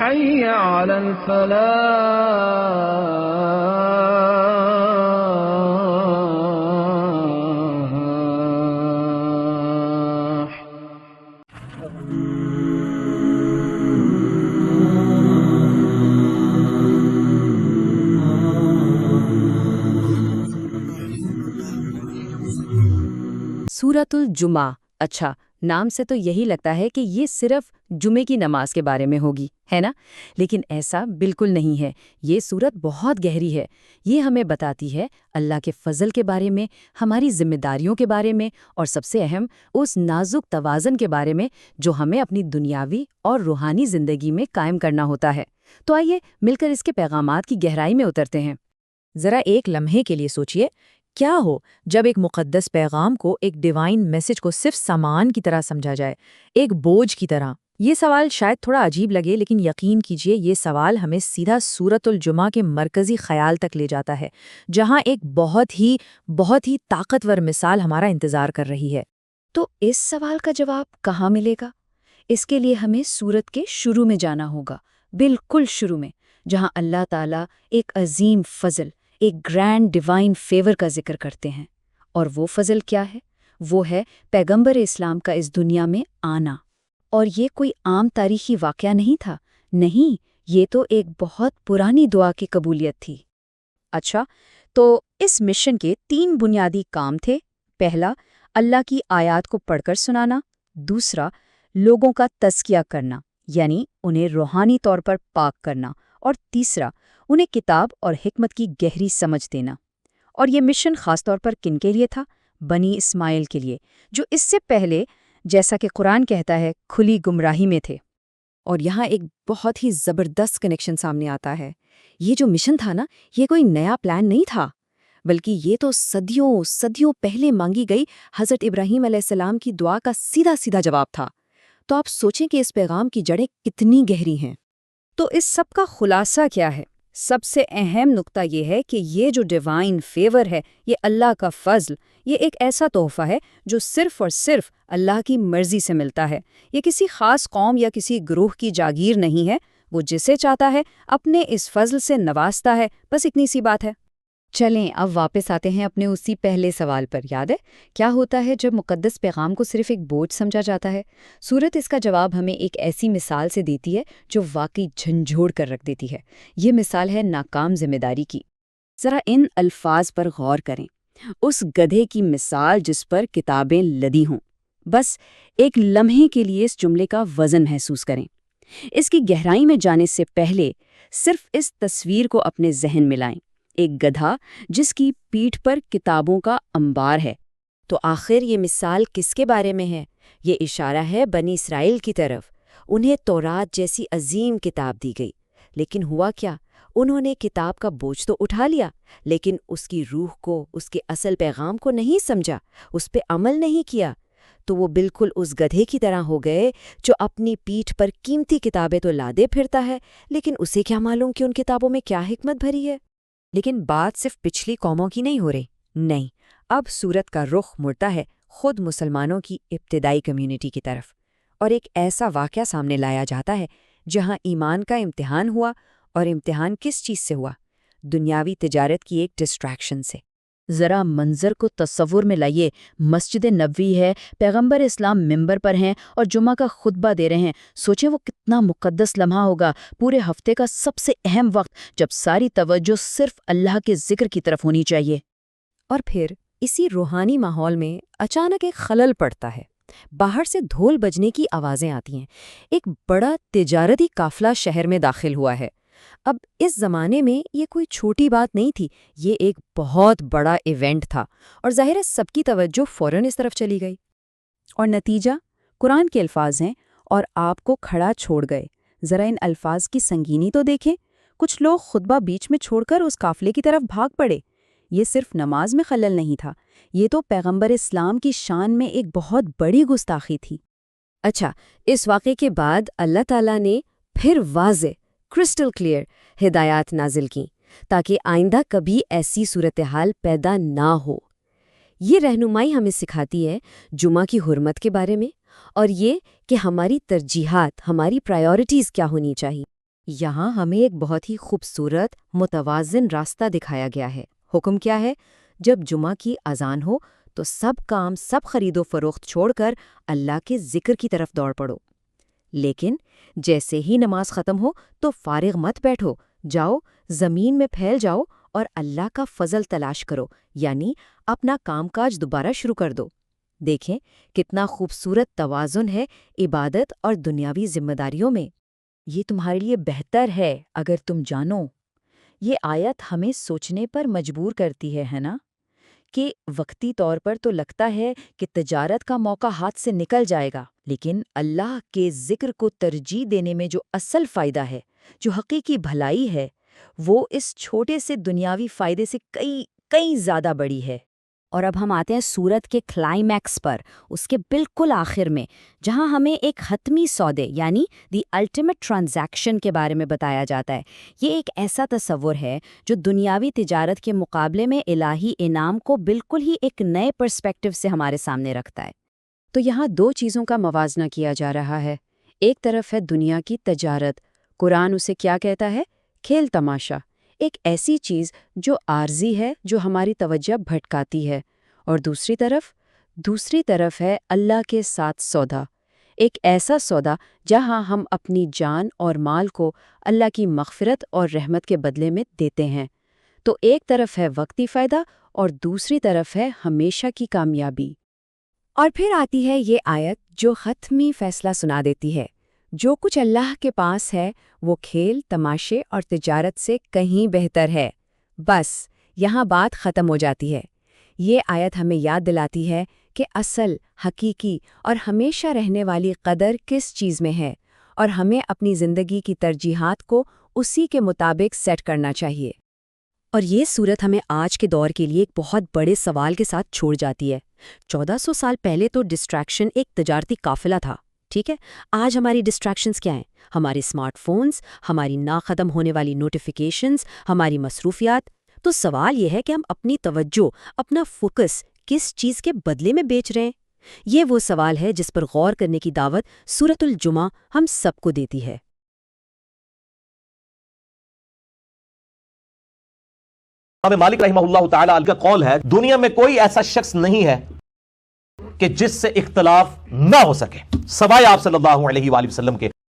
حي على الفلاح. سورۃ الجمعہ۔ اچھا، نام سے تو یہی لگتا ہے کہ یہ صرف جمعے کی نماز کے بارے میں ہوگی، ہے نا؟ لیکن ایسا بالکل نہیں ہے۔ یہ سورت بہت گہری ہے۔ یہ ہمیں بتاتی ہے اللہ کے فضل کے بارے میں، ہماری ذمہ داریوں کے بارے میں، اور سب سے اہم اس نازک توازن کے بارے میں جو ہمیں اپنی دنیاوی اور روحانی زندگی میں قائم کرنا ہوتا ہے۔ تو آئیے مل کر اس کے پیغامات کی گہرائی میں اترتے ہیں۔ ذرا ایک لمحے کے لیے سوچئے، کیا ہو جب ایک مقدس پیغام کو، ایک ڈیوائن میسج کو صرف سامان کی طرح سمجھا جائے، ایک بوجھ کی طرح؟ یہ سوال شاید تھوڑا عجیب لگے، لیکن یقین کیجئے یہ سوال ہمیں سیدھا سورۃ الجمعہ کے مرکزی خیال تک لے جاتا ہے، جہاں ایک بہت ہی طاقتور مثال ہمارا انتظار کر رہی ہے۔ تو اس سوال کا جواب کہاں ملے گا؟ اس کے لیے ہمیں سورت کے شروع میں جانا ہوگا، بالکل شروع میں، جہاں اللہ تعالیٰ ایک عظیم فضل، ایک گرینڈ ڈیوائن فیور کا ذکر کرتے ہیں۔ اور وہ فضل کیا ہے؟ وہ ہے پیغمبر اسلام کا اس دنیا میں آنا۔ اور یہ کوئی عام تاریخی واقعہ نہیں تھا، نہیں، یہ تو ایک بہت پرانی دعا کی قبولیت تھی۔ اچھا، تو اس مشن کے 3 بنیادی کام تھے۔ پہلا، اللہ کی آیات کو پڑھ کر سنانا۔ دوسرا، لوگوں کا تزکیہ کرنا، یعنی انہیں روحانی طور پر پاک کرنا۔ اور تیسرا، انہیں کتاب اور حکمت کی گہری سمجھ دینا۔ اور یہ مشن خاص طور پر کن کے لیے تھا؟ بنی اسماعیل کے لیے، جو اس سے پہلے، جیسا کہ قرآن کہتا ہے، کھلی گمراہی میں تھے۔ اور یہاں ایک بہت ہی زبردست کنیکشن سامنے آتا ہے۔ یہ جو مشن تھا نا، یہ کوئی نیا پلان نہیں تھا، بلکہ یہ تو صدیوں پہلے مانگی گئی حضرت ابراہیم علیہ السلام کی دعا کا سیدھا جواب تھا۔ تو آپ سوچیں کہ اس پیغام کی جڑیں کتنی گہری ہیں۔ تو اس سب کا خلاصہ کیا ہے؟ سب سے اہم نقطہ یہ ہے کہ یہ جو ڈیوائن فیور ہے، یہ اللہ کا فضل، یہ ایک ایسا تحفہ ہے جو صرف اور صرف اللہ کی مرضی سے ملتا ہے۔ یہ کسی خاص قوم یا کسی گروہ کی جاگیر نہیں ہے۔ وہ جسے چاہتا ہے اپنے اس فضل سے نوازتا ہے، بس اتنی سی بات ہے۔ چلیں اب واپس آتے ہیں اپنے اسی پہلے سوال پر۔ یاد ہے کیا ہوتا ہے جب مقدس پیغام کو صرف ایک بوجھ سمجھا جاتا ہے؟ سورت اس کا جواب ہمیں ایک ایسی مثال سے دیتی ہے جو واقعی جھنجھوڑ کر رکھ دیتی ہے۔ یہ مثال ہے ناکام ذمہ داری کی۔ ذرا ان الفاظ پر غور کریں، اس گدھے کی مثال جس پر کتابیں لدی ہوں۔ بس ایک لمحے کے لیے اس جملے کا وزن محسوس کریں۔ اس کی گہرائی میں جانے سے پہلے صرف اس تصویر کو اپنے ذہن میں لائیں، ایک گدھا جس کی پیٹھ پر کتابوں کا انبار ہے۔ تو آخر یہ مثال کس کے بارے میں ہے؟ یہ اشارہ ہے بنی اسرائیل کی طرف۔ انہیں تورات جیسی عظیم کتاب دی گئی، لیکن ہوا کیا؟ انہوں نے کتاب کا بوجھ تو اٹھا لیا، لیکن اس کی روح کو، اس کے اصل پیغام کو نہیں سمجھا، اس پہ عمل نہیں کیا۔ تو وہ بالکل اس گدھے کی طرح ہو گئے جو اپنی پیٹھ پر قیمتی کتابیں تو لادے پھرتا ہے، لیکن اسے کیا معلوم کہ ان کتابوں میں کیا حکمت بھری ہے؟ لیکن بات صرف پچھلی قوموں کی نہیں ہو رہی، نہیں، اب سورت کا رخ مڑتا ہے خود مسلمانوں کی ابتدائی کمیونٹی کی طرف، اور ایک ایسا واقعہ سامنے لایا جاتا ہے جہاں ایمان کا امتحان ہوا، اور امتحان کس چیز سے ہوا؟ دنیاوی تجارت کی ایک ڈسٹریکشن سے۔ ذرا منظر کو تصور میں لائیے، مسجد نبوی ہے، پیغمبر اسلام ممبر پر ہیں اور جمعہ کا خطبہ دے رہے ہیں۔ سوچیں وہ کتنا مقدس لمحہ ہوگا، پورے ہفتے کا سب سے اہم وقت جب ساری توجہ صرف اللہ کے ذکر کی طرف ہونی چاہیے۔ اور پھر اسی روحانی ماحول میں اچانک ایک خلل پڑتا ہے۔ باہر سے ڈھول بجنے کی آوازیں آتی ہیں، ایک بڑا تجارتی قافلہ شہر میں داخل ہوا ہے۔ اب اس زمانے میں یہ کوئی چھوٹی بات نہیں تھی، یہ ایک بہت بڑا ایونٹ تھا، اور ظاہر ہے سب کی توجہ فوراً اس طرف چلی گئی۔ اور نتیجہ قرآن کے الفاظ ہیں، اور آپ کو کھڑا چھوڑ گئے۔ ذرا ان الفاظ کی سنگینی تو دیکھیں۔ کچھ لوگ خطبہ بیچ میں چھوڑ کر اس قافلے کی طرف بھاگ پڑے۔ یہ صرف نماز میں خلل نہیں تھا، یہ تو پیغمبر اسلام کی شان میں ایک بہت بڑی گستاخی تھی۔ اچھا، اس واقعے کے بعد اللہ تعالیٰ نے پھر واضح، کرسٹل کلیئر ہدایات نازل کیں تاکہ آئندہ کبھی ایسی صورتحال پیدا نہ ہو۔ یہ رہنمائی ہمیں سکھاتی ہے جمعہ کی حرمت کے بارے میں، اور یہ کہ ہماری ترجیحات، ہماری پرائیورٹیز کیا ہونی چاہیے۔ یہاں ہمیں ایک بہت ہی خوبصورت متوازن راستہ دکھایا گیا ہے۔ حکم کیا ہے؟ جب جمعہ کی اذان ہو تو سب کام، سب خرید و فروخت چھوڑ کر اللہ کے ذکر کی طرف دوڑ پڑو۔ لیکن جیسے ہی نماز ختم ہو تو فارغ مت بیٹھو، جاؤ زمین میں پھیل جاؤ اور اللہ کا فضل تلاش کرو، یعنی اپنا کام کاج دوبارہ شروع کر دو۔ دیکھیں کتنا خوبصورت توازن ہے عبادت اور دنیاوی ذمہ داریوں میں۔ یہ تمہارے لیے بہتر ہے اگر تم جانو۔ یہ آیت ہمیں سوچنے پر مجبور کرتی ہے نا؟ کہ وقتی طور پر تو لگتا ہے کہ تجارت کا موقع ہاتھ سے نکل جائے گا، لیکن اللہ کے ذکر کو ترجیح دینے میں جو اصل فائدہ ہے، جو حقیقی بھلائی ہے، وہ اس چھوٹے سے دنیاوی فائدے سے کئی زیادہ بڑی ہے۔ اور اب ہم آتے ہیں سورت کے کلائمیکس پر، اس کے بالکل آخر میں، جہاں ہمیں ایک حتمی سودے یعنی دی الٹیمیٹ ٹرانزیکشن کے بارے میں بتایا جاتا ہے۔ یہ ایک ایسا تصور ہے جو دنیاوی تجارت کے مقابلے میں الہی انعام کو بالکل ہی ایک نئے پرسپیکٹو سے ہمارے سامنے رکھتا ہے۔ تو یہاں دو چیزوں کا موازنہ کیا جا رہا ہے۔ ایک طرف ہے دنیا کی تجارت، قرآن اسے کیا کہتا ہے؟ کھیل تماشا، ایک ایسی چیز جو عارضی ہے، جو ہماری توجہ بھٹکاتی ہے۔ اور دوسری طرف ہے اللہ کے ساتھ سودا، ایک ایسا سودا جہاں ہم اپنی جان اور مال کو اللہ کی مغفرت اور رحمت کے بدلے میں دیتے ہیں۔ تو ایک طرف ہے وقتی فائدہ اور دوسری طرف ہے ہمیشہ کی کامیابی۔ اور پھر آتی ہے یہ آیت جو حتمی فیصلہ سنا دیتی ہے، جو کچھ اللہ کے پاس ہے وہ کھیل تماشے اور تجارت سے کہیں بہتر ہے۔ بس یہاں بات ختم ہو جاتی ہے۔ یہ آیت ہمیں یاد دلاتی ہے کہ اصل، حقیقی اور ہمیشہ رہنے والی قدر کس چیز میں ہے، اور ہمیں اپنی زندگی کی ترجیحات کو اسی کے مطابق سیٹ کرنا چاہیے۔ اور یہ صورت ہمیں آج کے دور کے لیے ایک بہت بڑے سوال کے ساتھ چھوڑ جاتی ہے۔ 1400 سال پہلے تو ڈسٹریکشن ایک تجارتی قافلہ تھا، ٹھیک ہے؟ آج ہماری ڈسٹریکشنز کیا ہیں؟ ہمارے اسمارٹ فونز، ہماری ناختم ہونے والی نوٹیفیکیشنز، ہماری مصروفیات۔ تو سوال یہ ہے کہ ہم اپنی توجہ، اپنا فوکس کس چیز کے بدلے میں بیچ رہے ہیں؟ یہ وہ سوال ہے جس پر غور کرنے کی دعوت سورۃ الجمعہ ہم سب کو دیتی ہے۔ امام مالک رحمہ اللہ تعالی کا قول ہے، دنیا میں کوئی ایسا شخص نہیں ہے کہ جس سے اختلاف نہ ہو سکے سوائے آپ صلی اللہ علیہ وآلہ وسلم کے۔